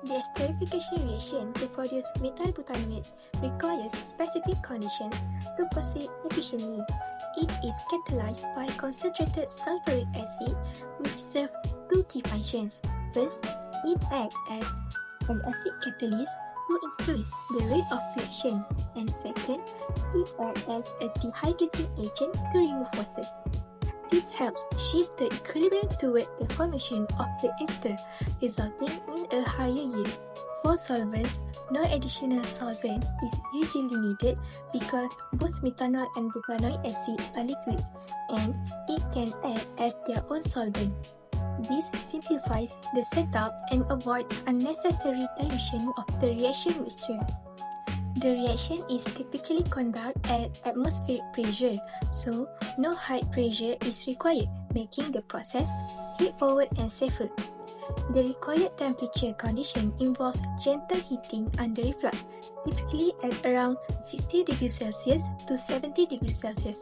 The esterification reaction to produce methylbutanate requires specific conditions to proceed efficiently. It is catalyzed by concentrated sulfuric acid, which serves two key functions. First, it acts as an acid catalyst to increase the rate of reaction, and second, it acts as a dehydrating agent to remove water. This helps shift the equilibrium toward the formation of the ester, resulting in a higher yield. For solvents, no additional solvent is usually needed because both methanol and butanoic acid are liquids, and it can act as their own solvent. This simplifies the setup and avoids unnecessary dilution of the reaction mixture. The reaction is typically conducted at atmospheric pressure, so no high pressure is required, making the process straightforward and safer. The required temperature condition involves gentle heating under reflux, typically at around 60 degrees Celsius to 70 degrees Celsius.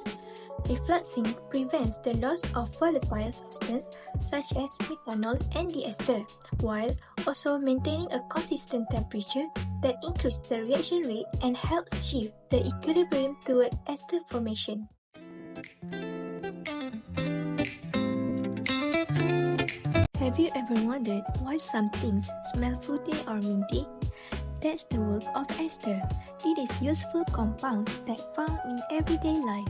Refluxing prevents the loss of volatile substance such as methanol and the ester, while also maintaining a consistent temperature that increases the reaction rate and helps shift the equilibrium toward ester formation. Have you ever wondered why some things smell fruity or minty? That's the work of ester. It is useful compounds that found in everyday life.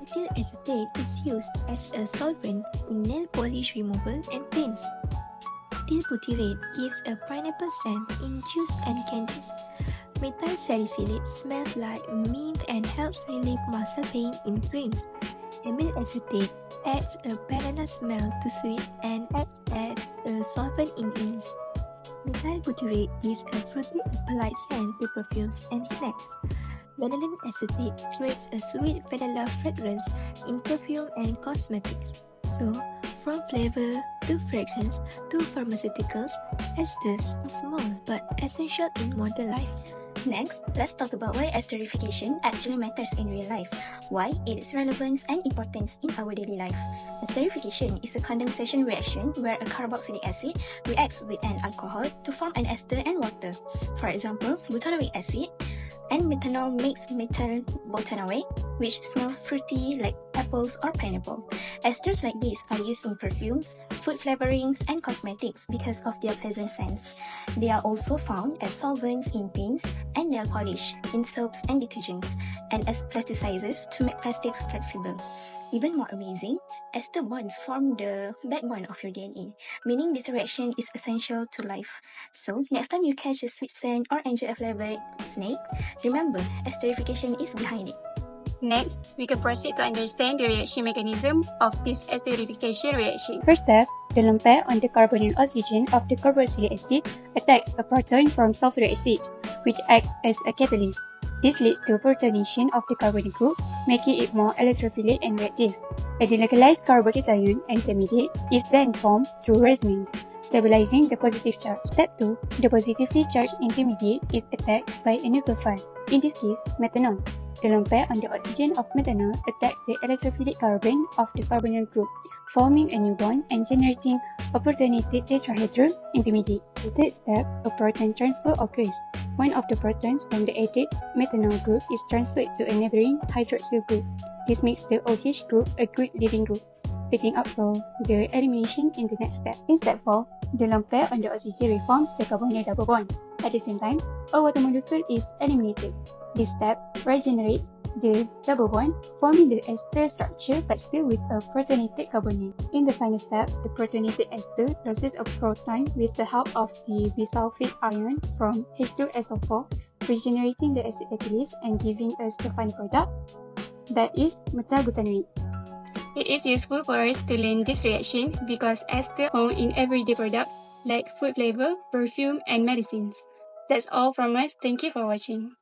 Ethyl acetate is used as a solvent in nail polish removal and paints. Ethyl butyrate gives a pineapple scent in juice and candies. Methyl salicylate smells like mint and helps relieve muscle pain in creams. Amyl acetate adds a banana smell to sweets and acts as a solvent in inks. Methyl butyrate gives a fruity and polite scent to perfumes and snacks. Vanillin acetate creates a sweet vanilla fragrance in perfume and cosmetics. So, from flavor to fragrance to pharmaceuticals, esters are small but essential in modern life. Next, let's talk about why esterification actually matters in real life, why it is relevant and important in our daily life. Esterification is a condensation reaction where a carboxylic acid reacts with an alcohol to form an ester and water. For example, butanoic acid and methanol makes methyl butanoate, which smells fruity like apples or pineapple. Esters like these are used in perfumes, food flavorings, and cosmetics because of their pleasant scents. They are also found as solvents in paints and nail polish, in soaps and detergents, and as plasticizers to make plastics flexible. Even more amazing, ester bonds form the backbone of your DNA, meaning this reaction is essential to life. So, next time you catch a sweet scent or enjoy a flavored snack, remember, esterification is behind it. Next, we can proceed to understand the reaction mechanism of this esterification reaction. First step, the lone pair on the carbon and oxygen of the carboxylic acid attacks a proton from sulfuric acid, which acts as a catalyst. This leads to protonation of the carbonyl group, making it more electrophilic and reactive. A delocalized carbocation intermediate is then formed through resonance, stabilizing the positive charge. Step 2. The positively charged intermediate is attacked by a nucleophile, in this case, methanol. The lone pair on the oxygen of methanol attacks the electrophilic carbon of the carbonyl group, forming a new bond and generating a protonated tetrahedral intermediate. The third step, a proton transfer occurs. One of the protons from the added methanol group is transferred to a neighboring hydroxyl group. This makes the OH group a good leaving group, setting up for the elimination in the next step. In step 4, the lone pair on the oxygen reforms the carbonyl double bond. At the same time, a water molecule is eliminated. This step regenerates the double bond, forming the ester structure but still with a protonated carbonyl. In the final step, the protonated ester loses a proton with the help of the bisulfite ion from H2SO4, regenerating the acid catalyst and giving us the final product, that is methylbutanoate. It is useful for us to learn this reaction because ester found in everyday products like food flavor, perfume, and medicines. That's all from us. Thank you for watching.